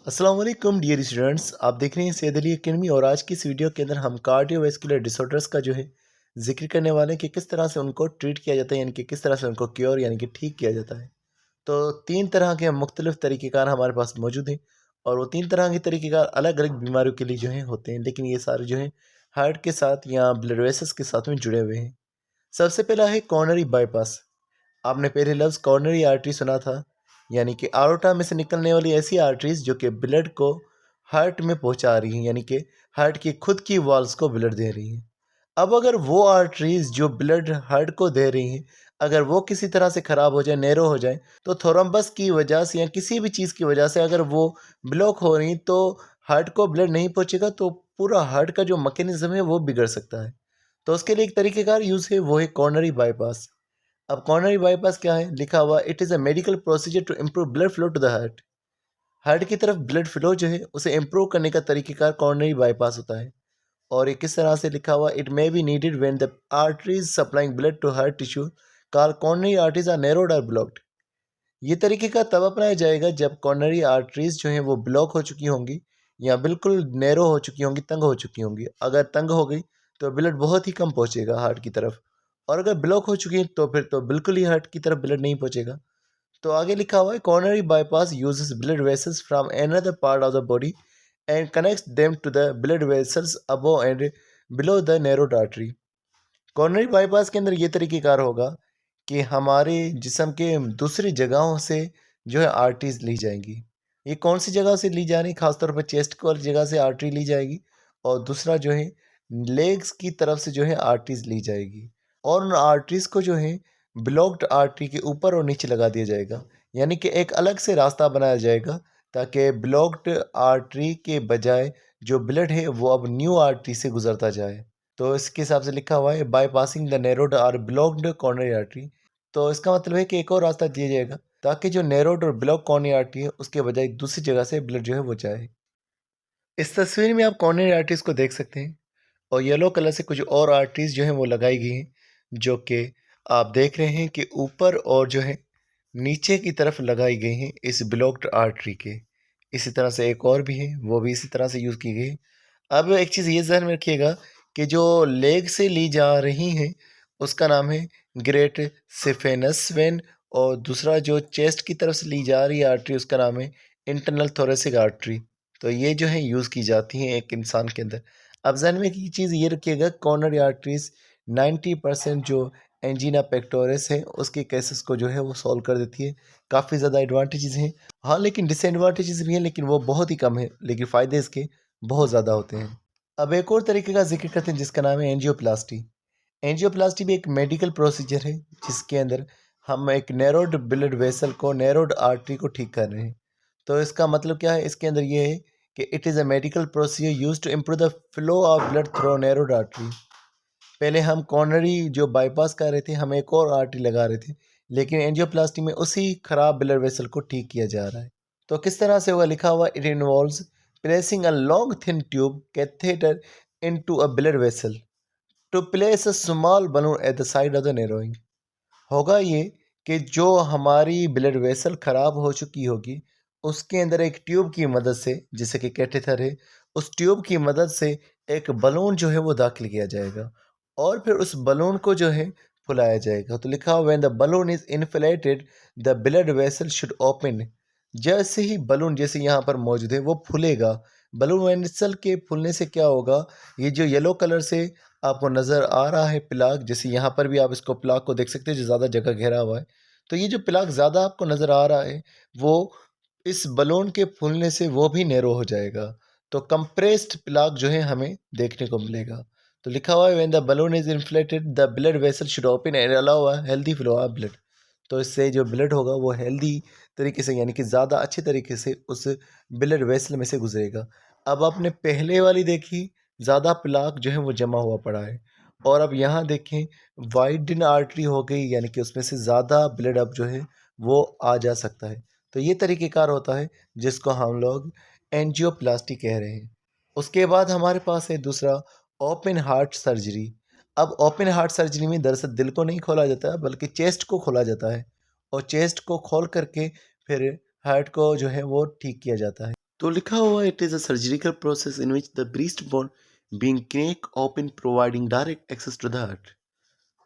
अस्सलाम वालेकुम dear students, आप देख रहे हैं सैयद अली एकेडमी। और आज की इस वीडियो के अंदर हम कार्डियोवैस्कुलर डिसऑर्डर्स का जिक्र करने वाले हैं कि किस तरह से उनको ट्रीट किया जाता है, यानी कि किस तरह से उनको क्योर यानी कि ठीक किया जाता है। तो तीन तरह के मुख्तलिफ तरीक़ेकार हमारे पास मौजूद हैं और वो तीन तरह के तरीक़ेकार अलग अलग बीमारियों के लिए होते हैं, लेकिन ये सारे हार्ट के साथ या ब्लड वेसल्स के साथ में जुड़े हुए हैं। सबसे पहला है कॉर्नरी बाईपास। आपने पहले लफ्ज़ कॉर्नरी आर्टरी सुना था, यानी कि आर्टा में से निकलने वाली ऐसी आर्टरीज जो कि ब्लड को हार्ट में पहुंचा रही हैं, यानी कि हार्ट की खुद की वॉल्स को ब्लड दे रही हैं। अब अगर वो आर्टरीज जो ब्लड हार्ट को दे रही हैं, अगर वो किसी तरह से ख़राब हो जाए, नैरो हो जाए, तो थोरम्बस की वजह से या किसी भी चीज़ की वजह से अगर वो ब्लॉक हो रही तो हार्ट को ब्लड नहीं पहुंचेगा, तो पूरा हार्ट का जो मैकेनिज्म है वो बिगड़ सकता है। तो उसके लिए एक तरीक़ेकार यूज़ है, वो है कॉर्नरी बाईपास। अब कॉर्नरी बाईपास क्या है? लिखा हुआ it is a medical procedure to improve blood flow to the heart. Heart की तरफ ब्लड फ्लो उसे इम्प्रूव करने का तरीक़ेकार कॉर्नरी बाईपास होता है। और ये किस तरह से लिखा हुआ, it may be needed when the arteries supplying blood to heart tissue called coronary arteries are narrowed और ब्लॉक्ड। ये तरीक़ेकार तब अपनाया जाएगा जब कॉर्नरी आर्टरीज वो ब्लॉक हो चुकी होंगी या बिल्कुल नैरो हो चुकी होंगी, तंग हो चुकी होंगी। अगर तंग हो गई तो ब्लड बहुत ही कम पहुंचेगा हार्ट की तरफ, और अगर ब्लॉक हो चुकी है तो फिर तो बिल्कुल ही हार्ट की तरफ ब्लड नहीं पहुंचेगा। तो आगे लिखा हुआ है coronary bypass uses blood vessels from another part of the body and connects them to the blood vessels above and below the narrowed artery. Coronary bypass के अंदर ये तरीक़ेकार होगा कि हमारे जिस्म के दूसरी जगहों से आर्टरीज ली जाएंगी। ये कौन सी जगह से ली जा रही? खासतौर पर चेस्ट वाली जगह से आर्टरी ली जाएगी, और दूसरा लेग्स की तरफ से आर्टरीज ली जाएगी। और उन आर्टरीज को ब्लॉक्ड आर्टरी के ऊपर और नीचे लगा दिया जाएगा, यानी कि एक अलग से रास्ता बनाया जाएगा ताकि ब्लॉक्ड आर्टरी के बजाय जो ब्लड है वो अब न्यू आर्टरी से गुजरता जाए। तो इसके हिसाब से लिखा हुआ है बाईपासिंग द नैरोड और ब्लॉक्ड कॉर्नरी आर्टरी। तो इसका मतलब है कि एक और रास्ता दिया जाएगा ताकि जो नैरोड और ब्लॉक कॉर्नरी आर्टरी है उसके बजाय दूसरी जगह से ब्लड वो जाए। इस तस्वीर में आप कॉर्नरी आर्टरीज को देख सकते हैं, और येलो कलर से कुछ और आर्टरीज वो लगाई गई हैं, जो कि आप देख रहे हैं कि ऊपर और नीचे की तरफ लगाई गई हैं इस ब्लॉक्ड आर्टरी के। इसी तरह से एक और भी है, वो भी इसी तरह से यूज़ की गई है। अब एक चीज़ ये ज़हन में रखिएगा कि जो लेग से ली जा रही हैं उसका नाम है ग्रेट सिफेनस वेन, और दूसरा जो चेस्ट की तरफ से ली जा रही है आर्टरी उसका नाम है इंटरनल थोरेसिक आर्टरी। तो ये यूज़ की जाती हैं एक इंसान के अंदर। अब जहन में एक चीज़ ये रखिएगा, कॉर्नरी आर्टरीज 90% जो एंजीना पेक्टोरिस है उसके केसेस को वो सॉल्व कर देती है। काफ़ी ज़्यादा एडवांटेजेस हैं, हाँ, लेकिन डिसएडवांटेजेस भी हैं, लेकिन वो बहुत ही कम है, लेकिन फ़ायदे इसके बहुत ज़्यादा होते हैं। अब एक और तरीके का जिक्र करते हैं जिसका नाम है एंजियोप्लास्टी। एंजियोप्लास्टी भी एक मेडिकल प्रोसीजर है जिसके अंदर हम एक नैरोड ब्लड वेसल को, नैरोड आर्टरी को ठीक कर रहे हैं। तो इसका मतलब क्या है? इसके अंदर ये है कि it is a medical procedure use to improve the flow of blood through narrowed artery. पहले हम कॉर्नरी जो बाईपास कर रहे थे, हम एक और आर्टरी लगा रहे थे, लेकिन एंजियोप्लास्टी में उसी खराब ब्लड वेसल को ठीक किया जा रहा है। तो किस तरह से होगा? लिखा हुआ it involves placing a long thin tube catheter into a blood vessel to place a small balloon at the side of the narrowing. होगा ये कि जो हमारी ब्लड वेसल ख़राब हो चुकी होगी उसके अंदर एक ट्यूब की मदद से, जैसे कि कैथेटर है, उस ट्यूब की मदद से एक बलून वो दाखिल किया जाएगा, और फिर उस बलून को फुलाया जाएगा। तो लिखा हुआ when the balloon is inflated the blood vessel should open. जैसे ही बलून जैसे यहाँ पर मौजूद है वो फूलेगा। बलून वेसल के फूलने से क्या होगा? ये जो येलो कलर से आपको नज़र आ रहा है प्लाग, जैसे यहाँ पर भी आप इसको प्लाग को देख सकते हैं जो ज़्यादा जगह घेरा हुआ है, तो ये जो प्लाग ज़्यादा आपको नज़र आ रहा है वो इस बलून के फूलने से वो भी नैरो हो जाएगा। तो कंप्रेस्ड प्लाग हमें देखने को मिलेगा। तो लिखा हुआ है when the balloon is inflated the blood vessel should open and allow a healthy flow of blood. तो इससे जो ब्लड होगा वो हेल्दी तरीके से, यानी कि ज़्यादा अच्छे तरीके से उस ब्लड वेसल में से गुजरेगा। अब आपने पहले वाली देखी, ज़्यादा प्लाक वो जमा हुआ पड़ा है, और अब यहाँ देखें वाइडन आर्टरी हो गई, यानी कि उसमें से ज़्यादा ब्लड अब वो आ जा सकता है। तो ये तरीक़ेकार होता है जिसको हम लोग एंजियोप्लास्टी कह रहे हैं। उसके बाद हमारे पास है दूसरा ओपन हार्ट सर्जरी। अब ओपन हार्ट सर्जरी में दरअसल दिल को नहीं खोला जाता है बल्कि चेस्ट को खोला जाता है, और चेस्ट को खोल करके फिर हार्ट को वो ठीक किया जाता है। तो लिखा हुआ it is a surgical process in which the breast bone being crack open providing direct access to the heart.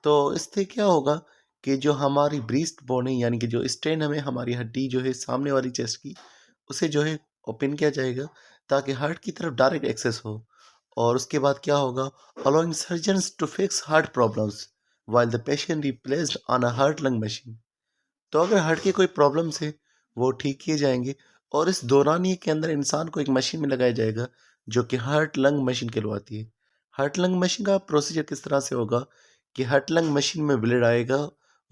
तो इससे क्या होगा कि जो हमारी ब्रीस्ट बोन है यानी कि जो स्टेन हमें हमारी हड्डी जो है सामने वाली चेस्ट की उसे जो है ओपन किया जाएगा ताकि हार्ट की तरफ डायरेक्ट एक्सेस हो। और उसके बाद क्या होगा, allowing surgeons to fix heart problems while the patient replaced on a heart lung machine। तो अगर हार्ट की कोई प्रॉब्लम्स है वो ठीक किए जाएंगे और इस दौरानिए के अंदर इंसान को एक मशीन में लगाया जाएगा जो कि हार्ट लंग मशीन कहलवाती है। हार्ट लंग मशीन का प्रोसीजर किस तरह से होगा कि हार्ट लंग मशीन में ब्लड आएगा,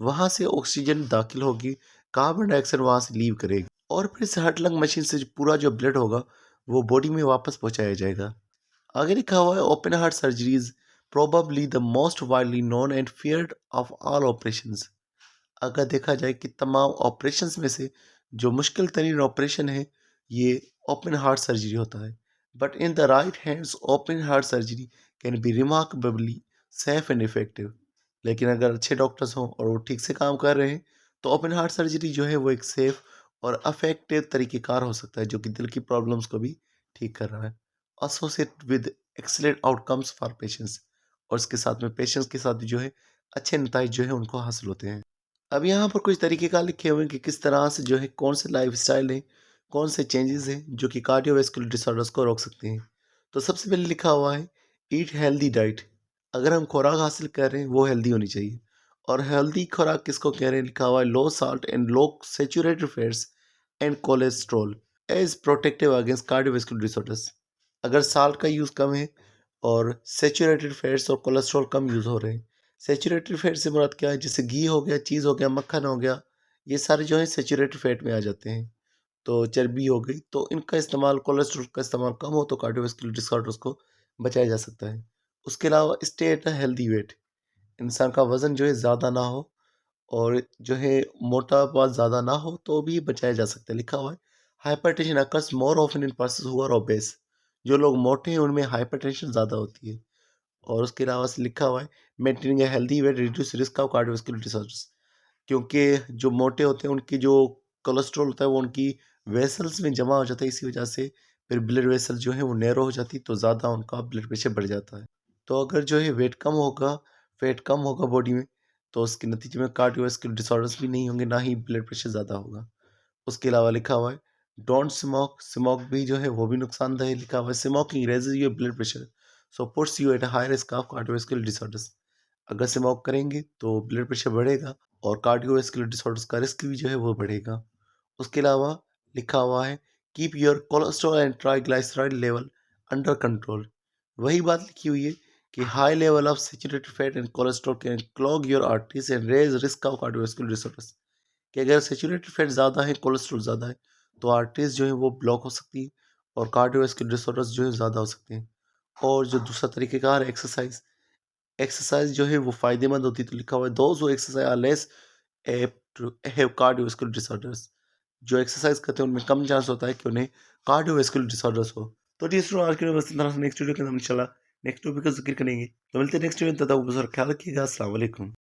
वहाँ से ऑक्सीजन दाखिल होगी, कार्बन डाइऑक्साइड वहाँ से लीव करेगी और फिर इस हार्ट लंग मशीन से जो पूरा जो ब्लड होगा वो बॉडी में वापस पहुँचाया जाएगा। आगे लिखा हुआ है open heart surgeries probably the most widely known and feared of all operations. अगर देखा जाए कि तमाम ऑपरेशंस में से जो मुश्किल तरीन ऑपरेशन है ये ओपन हार्ट सर्जरी होता है। But in the right hands open heart surgery can be remarkably safe and effective. लेकिन अगर अच्छे डॉक्टर्स हों और वो ठीक से काम कर रहे हैं तो ओपन हार्ट सर्जरी जो है वो एक सेफ और अफेक्टिव तरीक़ेकार हो सकता है जो कि दिल की प्रॉब्लम्स को भी ठीक कर रहा है, associate with excellent outcomes for patients. और इसके साथ में पेशेंट्स के साथ जो है अच्छे नतीजे जो है उनको हासिल होते हैं। अब यहाँ पर कुछ तरीक़ेकार लिखे हुए हैं कि किस तरह से जो है कौन से लाइफ़स्टाइल हैं, कौन से चेंजेस हैं जो कि कार्डियोवैस्कुलर डिसऑर्डर्स को रोक सकते हैं। तो सबसे पहले लिखा हुआ है ईट हेल्दी डाइट। अगर हम खुराक हासिल कर रहे हैं वो हेल्दी होनी चाहिए। और हेल्दी खुराक किसको कह रहे हैं, लिखा हुआ है low salt and low saturated fats and cholesterol as protective against cardiovascular disorders. अगर साल्ट का यूज़ कम है और सैचुरेटेड फैट्स और कोलेस्ट्रॉल कम यूज़ हो रहे हैं। सैचुरेटेड फैट से मुराद क्या है, जैसे घी हो गया, चीज़ हो गया, मक्खन हो गया, ये सारे जो हैं सैचुरेटेड फैट में आ जाते हैं। तो चर्बी हो गई, तो इनका इस्तेमाल, कोलेस्ट्रॉल का इस्तेमाल कम हो तो कार्डियोवैस्कुलर डिसऑर्डर्स को बचाया जा सकता है। उसके अलावा stay at a healthy weight. इंसान का वज़न जो है ज़्यादा ना हो और जो है मोटापा ज़्यादा ना हो तो भी बचाया जा सकता है। लिखा हुआ है hypertension occurs more often in persons who are obese. जो लोग मोटे हैं उनमें हाइपरटेंशन ज़्यादा होती है। और उसके अलावा से लिखा हुआ है maintaining a healthy weight reduce risk of cardiovascular disorders. क्योंकि जो मोटे होते हैं उनकी जो कोलेस्ट्रॉल होता है वो उनकी वेसल्स में जमा हो जाता है, इसी वजह से फिर ब्लड वेसल जो है वो नैरो हो जाती है तो ज़्यादा उनका ब्लड प्रेशर बढ़ जाता है। तो अगर जो है वेट कम होगा, फैट कम होगा बॉडी में, तो उसके नतीजे में कार्डियोवैस्कुलर डिसऑर्डर्स भी नहीं होंगे, ना ही ब्लड प्रेशर ज़्यादा होगा। उसके अलावा लिखा हुआ है डोंट स्मोक। स्मोक भी जो है वो भी नुकसानदेह है। लिखा हुआ है smoking raises your blood pressure so puts you at high risk of cardiovascular disorders. अगर स्मोक करेंगे तो ब्लड प्रेशर बढ़ेगा और कार्डियोवैस्कुलर डिसऑर्डर्स का रिस्क भी जो है वो बढ़ेगा। उसके अलावा लिखा हुआ है keep your cholesterol and triglyceride level under control. वही बात लिखी हुई है कि high level of saturated fat and cholesterol can clog your arteries and raise risk of cardiovascular disorders. कि अगर सैचुरेटेड फैट ज़्यादा है, कोलेस्ट्रॉल ज़्यादा है, तो आर्टरीज जो है वो ब्लॉक हो सकती है और कार्डियोवैस्कुलर डिसऑर्डर्स जो है ज़्यादा हो सकते हैं। और जो दूसरा तरीक़ेकार है एक्सरसाइज, एक्सरसाइज जो है वो फ़ायदेमंद होती है। तो लिखा हुआ है those who exercise are less apt to have cardiovascular disorders. जो एक्सरसाइज करते हैं उनमें कम चांस होता है कि उन्हें कार्डियोवैस्कुलर डिसऑर्डर्स हो। तो जी स्टूडेंट, आज के लिए बस इतना। नेक्स्ट वीडियो के अंदर इंशाल्लाह नेक्स्ट टॉपिक का ज़िक्र करेंगे। तो मिलते हैं नेक्स्ट वीडियो में, तब तक आप अपना ख्याल रखिएगा। अस्सलाम वालेकुम।